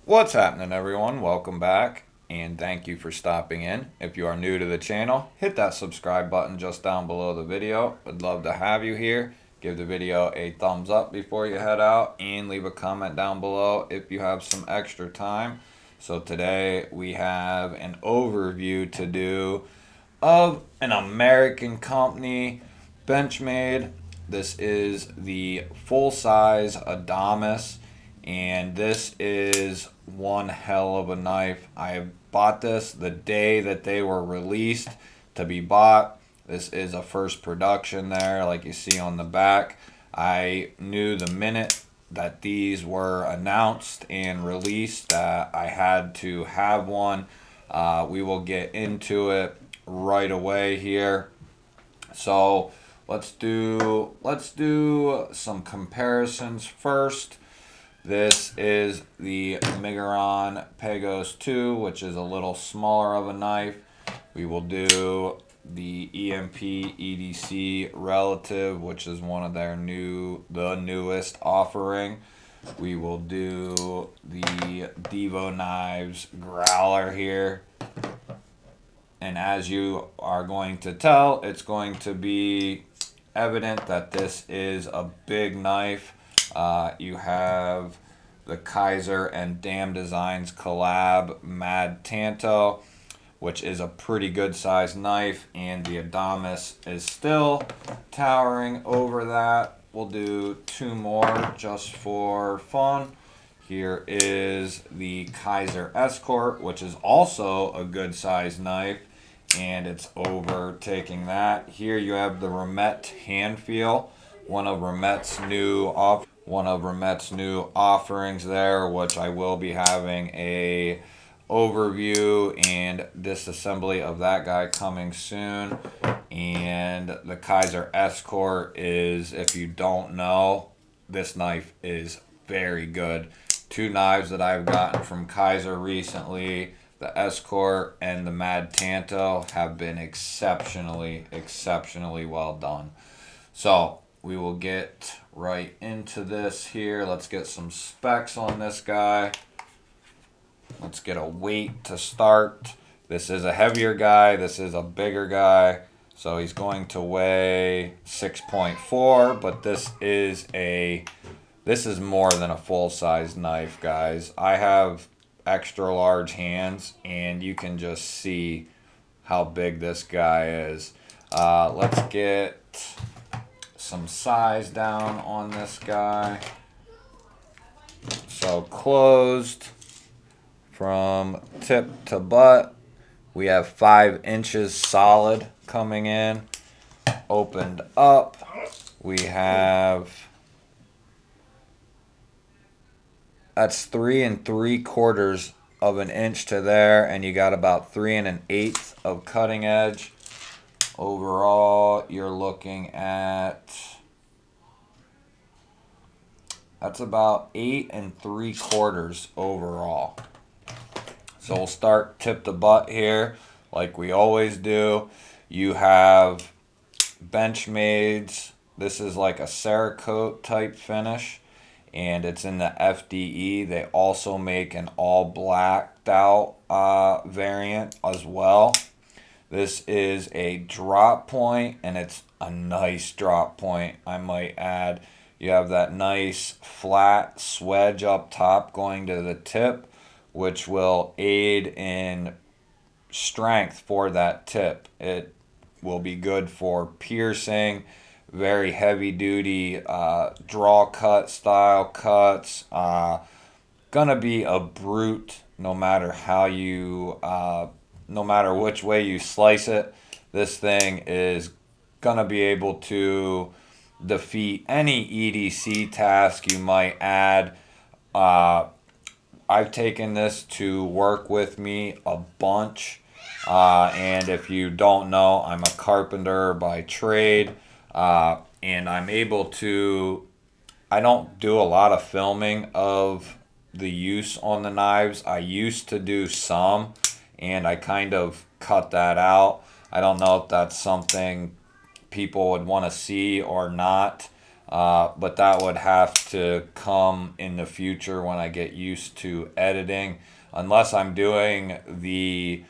What's happening, everyone? Welcome back and thank you for stopping in. If you are new to the channel, hit that subscribe button just down below the video. I'd love to have you here. Give the video a thumbs up before you head out and leave a comment down below if you have some extra time. So today we have an overview to do of an American company, Benchmade. This is the full size Adamas, and this is one hell of a knife. I bought this the day that they were released to be bought. This is a first production there, like you see on the back. I knew the minute that these were announced and released that I had to have one. We will get into it right away here. So let's do some comparisons first. This is the Migron Pegos 2, which is a little smaller of a knife. We will do the EMP EDC Relative, which is one of their the newest offering. We will do the Devo Knives Growler here. And as you are going to tell, it's going to be evident that this is a big knife. You have the Kaiser and Dam Designs collab Mad Tanto, which is a pretty good sized knife, and the Adamas is still towering over that. We'll do two more just for fun. Here is the Kaiser Escort, which is also a good sized knife, and it's overtaking that. Here you have the Remet Hand Feel, one of Remet's new offerings there, which I will be having a overview and disassembly of that guy coming soon. And the Kaiser Escort is, if you don't know, this knife is very good. Two knives that I've gotten from Kaiser recently, the Escort and the Mad Tanto, have been exceptionally well done. So we will get right into this here. Let's get some specs on this guy. Let's get a weight to start. This is a heavier guy. This is a bigger guy. So he's going to weigh 6.4, but this is more than a full-size knife, guys. I have extra large hands, and you can just see how big this guy is. Let's get some size down on this guy. So closed from tip to butt, we have 5 inches solid coming in. Opened up, we have, that's 3 3/4 of an inch to there, and you got about 3 1/8 of cutting edge. Overall, you're looking at, that's about 8 3/4 overall. So we'll start tip to butt here, like we always do. You have Benchmades. This is like a Cerakote type finish, and it's in the FDE. They also make an all blacked out variant as well. This is a drop point, and it's a nice drop point, I might add. You have that nice flat swedge up top going to the tip, which will aid in strength for that tip. It will be good for piercing, very heavy duty draw cut style cuts. Gonna be a brute no matter how you no matter which way you slice it. This thing is gonna be able to defeat any EDC task you might add. I've taken this to work with me a bunch, and if you don't know, I'm a carpenter by trade, and I'm able to, I don't do a lot of filming of the use on the knives. I used to do some, and I kind of cut that out. I don't know if that's something people would want to see or not. but that would have to come in the future when I get used to editing, unless I'm doing the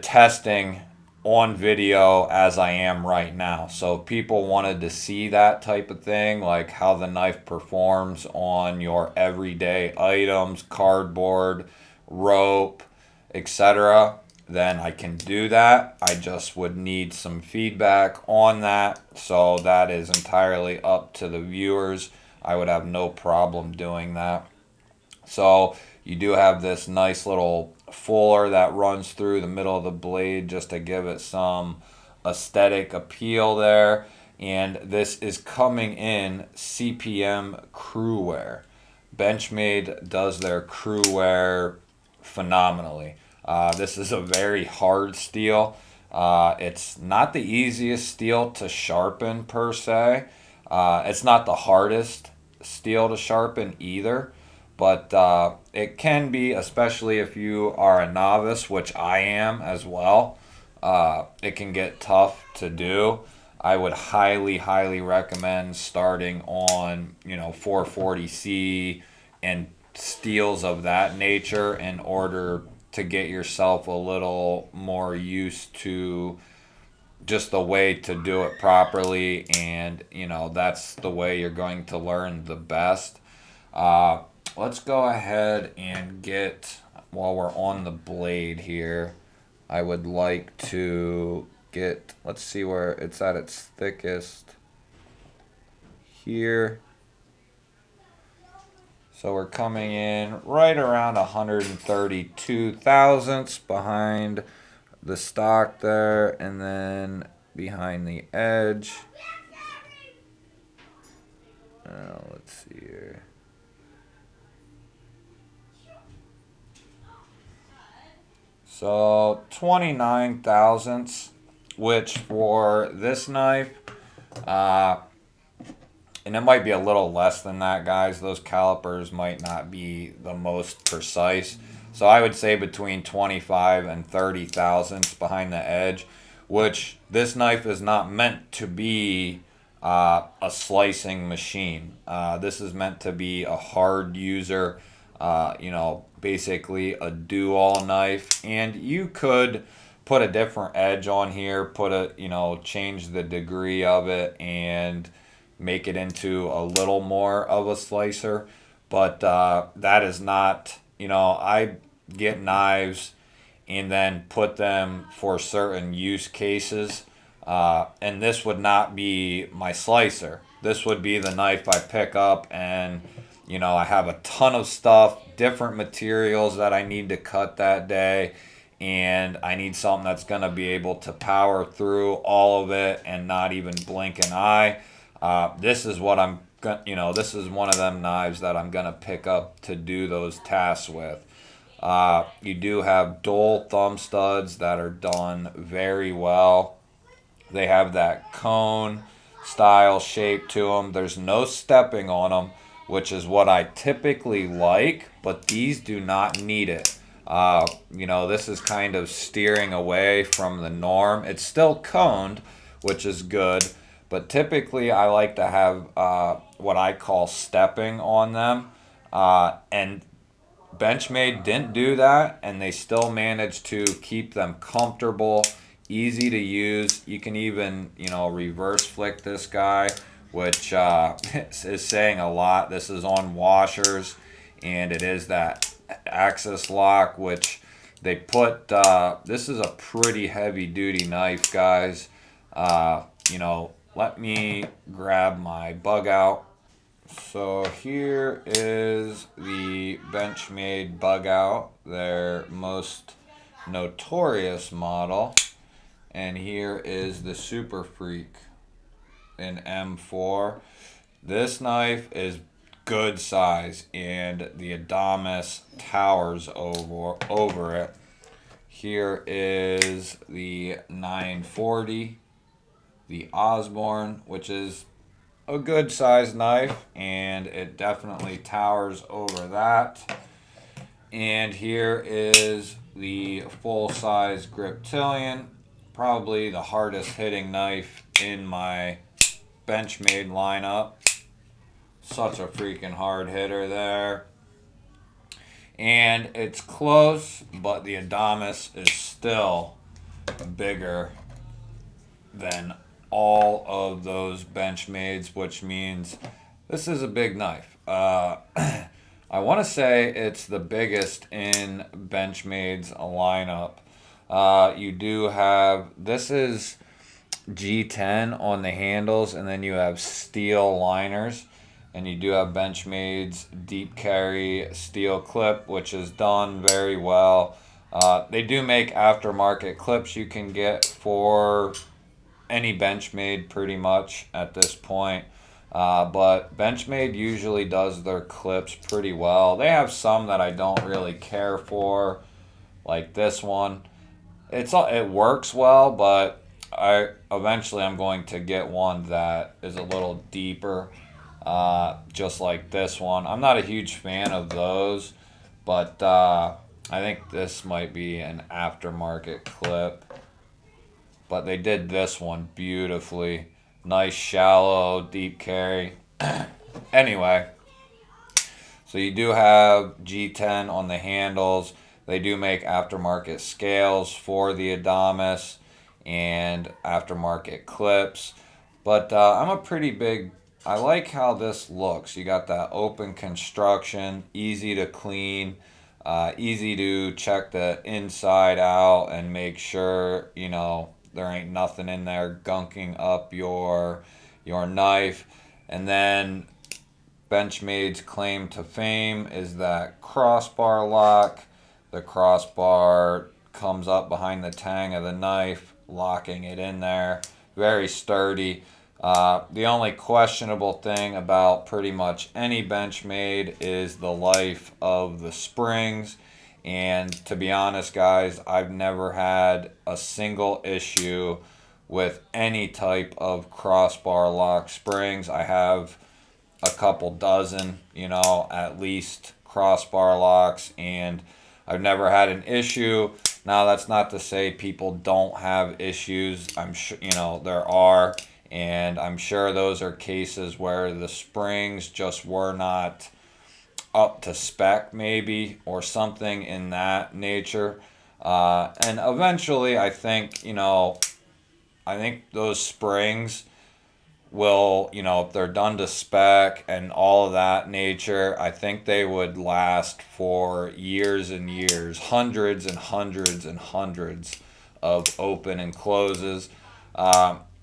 testing on video as I am right now. So if people wanted to see that type of thing, like how the knife performs on your everyday items, cardboard, rope, etc., then I can do that. I just would need some feedback on that. So that is entirely up to the viewers. I would have no problem doing that. So you do have this nice little fuller that runs through the middle of the blade just to give it some aesthetic appeal there. And this is coming in CPM Cruwear. Benchmade does their Cruwear phenomenally. This is a very hard steel. It's not the easiest steel to sharpen per se. It's not the hardest steel to sharpen either. But it can be, especially if you are a novice, which I am as well. It can get tough to do. I would highly, highly recommend starting on, 440C and steels of that nature in order to get yourself a little more used to just the way to do it properly. And, that's the way you're going to learn the best. Let's go ahead and get, while we're on the blade here, I would like to get, let's see where it's at its thickest here. So we're coming in right around 132 thousandths behind the stock there, and then behind the edge. Let's see here. So 29 thousandths, which for this knife, and it might be a little less than that, guys. Those calipers might not be the most precise. So I would say between 25 and 30 thousandths behind the edge, which this knife is not meant to be a slicing machine. This is meant to be a hard user, basically a do-all knife. And you could put a different edge on here, change the degree of it and make it into a little more of a slicer. But that is not, I get knives and then put them for certain use cases. And this would not be my slicer. This would be the knife I pick up and, I have a ton of stuff, different materials that I need to cut that day. And I need something that's going to be able to power through all of it and not even blink an eye. This is what this is one of them knives that I'm going to pick up to do those tasks with. You do have dual thumb studs that are done very well. They have that cone style shape to them. There's no stepping on them, which is what I typically like, but these do not need it. This is kind of steering away from the norm. It's still coned, which is good, but typically I like to have what I call stepping on them. And Benchmade didn't do that, and they still managed to keep them comfortable, easy to use. You can even, reverse flick this guy, which is saying a lot. This is on washers, and it is that axis lock, which they put, this is a pretty heavy duty knife, guys. Let me grab my bug out. So here is the Benchmade bug out, their most notorious model. And here is the Super Freak in M4. This knife is good size, and the Adamas towers over it. Here is the 940, the Osborne, which is a good size knife, and it definitely towers over that. And here is the full size Griptilian, probably the hardest hitting knife in my Benchmade lineup. Such a freaking hard hitter there. And it's close, but the Adamas is still bigger than all of those Benchmades, which means this is a big knife. I want to say it's the biggest in Benchmade's lineup. You do have, this is G10 on the handles, and then you have steel liners. And you do have Benchmade's deep carry steel clip, which is done very well. They do make aftermarket clips you can get for any Benchmade pretty much at this point. But Benchmade usually does their clips pretty well. They have some that I don't really care for, like this one. It works well, but eventually I'm going to get one that is a little deeper. Just like this one. I'm not a huge fan of those, but I think this might be an aftermarket clip. But they did this one beautifully. Nice shallow, deep carry. Anyway, so you do have G10 on the handles. They do make aftermarket scales for the Adamas and aftermarket clips. But I'm a pretty big... I like how this looks. You got that open construction, easy to clean, easy to check the inside out and make sure, you know, there ain't nothing in there gunking up your knife. And then Benchmade's claim to fame is that crossbar lock. The crossbar comes up behind the tang of the knife, locking it in there. Very sturdy. The only questionable thing about pretty much any Benchmade is the life of the springs. And to be honest, guys, I've never had a single issue with any type of crossbar lock springs. I have a couple dozen, you know, at least crossbar locks, and I've never had an issue. Now, that's not to say people don't have issues. I'm sure, you know, there are. And I'm sure those are cases where the springs just were not up to spec, maybe, or something in that nature. And eventually, I think, you know, I think those springs will, you know, if they're done to spec and all of that nature, I think they would last for years and years, hundreds and hundreds and hundreds of open and closes.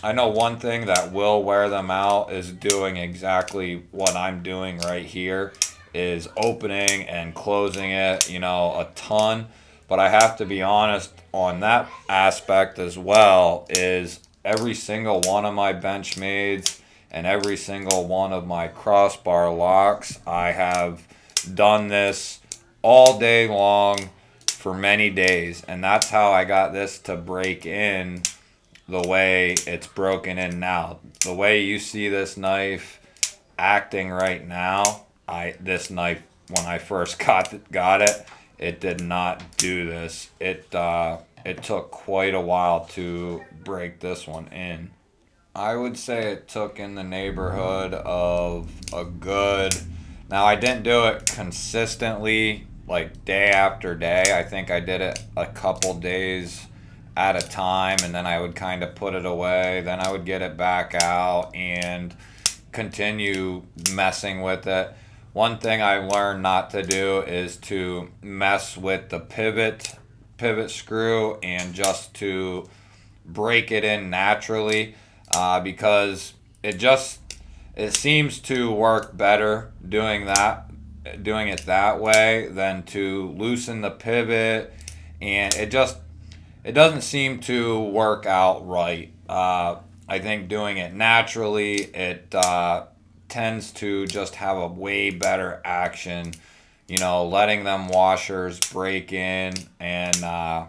I know one thing that will wear them out is doing exactly what I'm doing right here, is opening and closing it, you know, a ton. But I have to be honest on that aspect as well, is every single one of my Benchmades and every single one of my crossbar locks, I have done this all day long for many days. And that's how I got this to break in the way it's broken in now. The way you see this knife acting right now, this knife, when I first got it, it did not do this. It took quite a while to break this one in. I would say it took in the neighborhood of a good... Now, I didn't do it consistently, like day after day. I think I did it a couple days at a time, and then I would kind of put it away. Then I would get it back out and continue messing with it. One thing I learned not to do is to mess with the pivot screw and just to break it in naturally, because it seems to work better doing it that way than to loosen the pivot, and it doesn't seem to work out right. I think doing it naturally, it tends to just have a way better action. You know, letting them washers break in, and I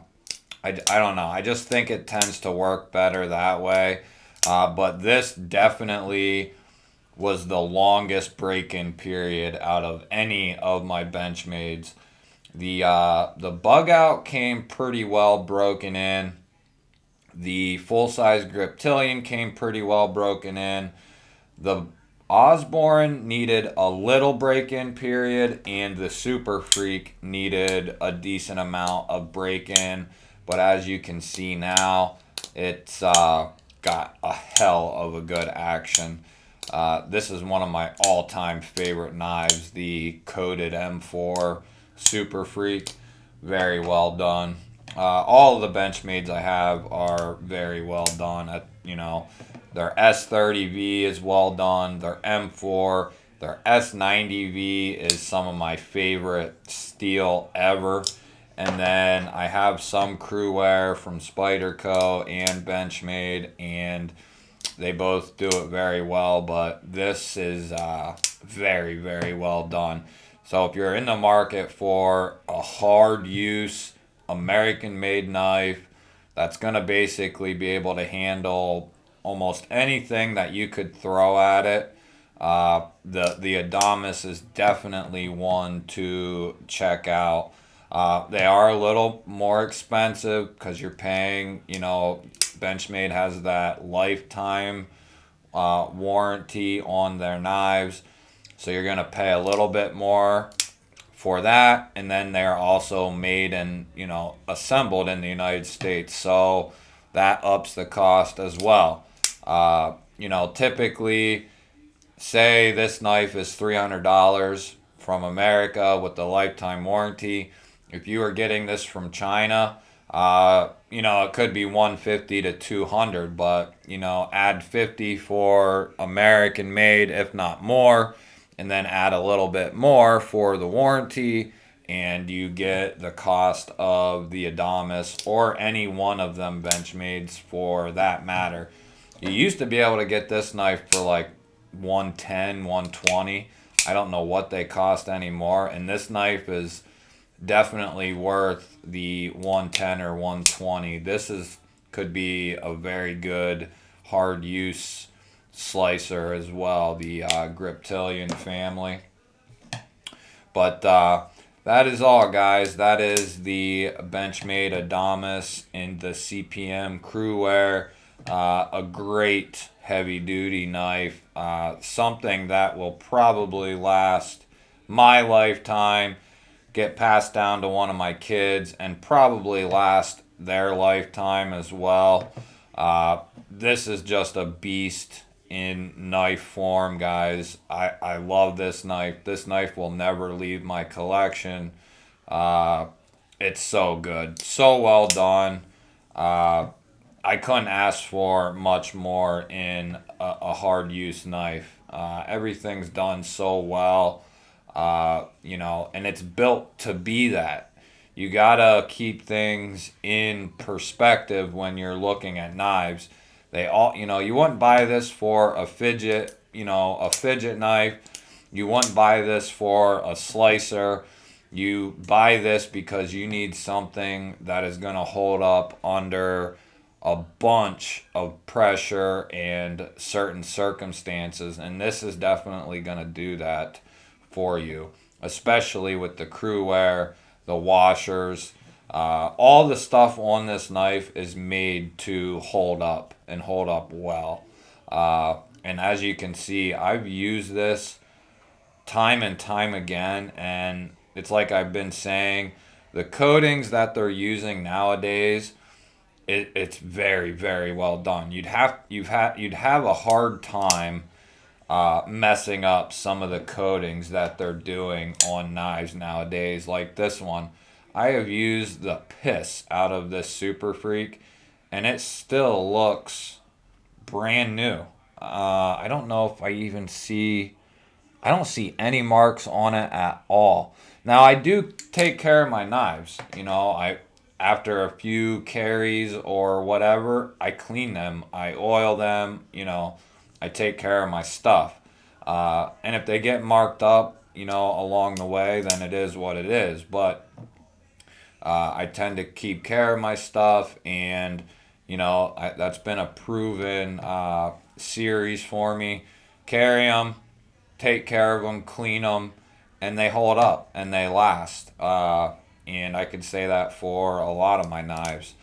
don't know. I just think it tends to work better that way. But this definitely was the longest break-in period out of any of my Benchmades. The bug out came pretty well broken in. The full-size griptilian came pretty well broken in. The Osborne needed a little break-in period, and the Super Freak needed a decent amount of break-in. But as you can see now, it's got a hell of a good action. This is one of my all-time favorite knives, the coated M4 Super Freak. Very well done. All of the Benchmades I have are very well done. Their S30V is well done. Their M4, their S90V is some of my favorite steel ever. And then I have some Cruwear from Spyderco and Benchmade, and they both do it very well. But this is very, very well done. So if you're in the market for a hard use American-made knife that's going to basically be able to handle almost anything that you could throw at it, the Adamas is definitely one to check out. They are a little more expensive because you're paying, Benchmade has that lifetime warranty on their knives. So you're going to pay a little bit more for that. And then they're also made and, assembled in the United States. So that ups the cost as well. Typically, say this knife is $300 from America with the lifetime warranty. If you are getting this from China, it could be $150 to $200, but, add $50 for American made, if not more, and then add a little bit more for the warranty, and you get the cost of the Adamas or any one of them Benchmades for that matter. You used to be able to get this knife for like $110, $120. I don't know what they cost anymore, and this knife is definitely worth the $110 or $120. This could be a very good hard use slicer as well, the Griptilian family. But that is all, guys. That is the Benchmade Adamas in the CPM Cruwear. A great heavy duty knife, something that will probably last my lifetime, get passed down to one of my kids, and probably last their lifetime as well. This is just a beast in knife form, guys. I love this knife. This knife will never leave my collection. It's so good, so well done. I couldn't ask for much more in a hard use knife. Everything's done so well, and it's built to be that. You gotta keep things in perspective when you're looking at knives. They all, you wouldn't buy this for a fidget knife. You wouldn't buy this for a slicer. You buy this because you need something that is gonna hold up under a bunch of pressure and certain circumstances, and this is definitely going to do that for you, especially with the Cruwear, the washers. All the stuff on this knife is made to hold up and hold up well. And as you can see, I've used this time and time again, and it's like I've been saying, the coatings that they're using nowadays, it's very, very well done. You'd have a hard time messing up some of the coatings that they're doing on knives nowadays. Like this one, I have used the piss out of this Super Freak, and it still looks brand new. I don't know if I don't see any marks on it at all. Now I do take care of my knives. After a few carries or whatever, I clean them, I oil them, I take care of my stuff. And if they get marked up, along the way, then it is what it is. But I tend to keep care of my stuff, and, that's been a proven series for me. Carry them, take care of them, clean them, and they hold up and they last. And I could say that for a lot of my knives.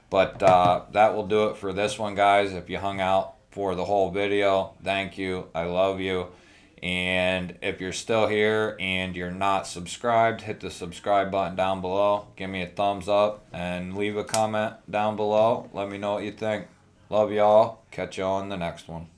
But that will do it for this one, guys. If you hung out for the whole video. Thank you. I love you. And if you're still here and you're not subscribed, hit the subscribe button down below. Give me a thumbs up and leave a comment down below. Let me know what you think. Love y'all. Catch you on the next one.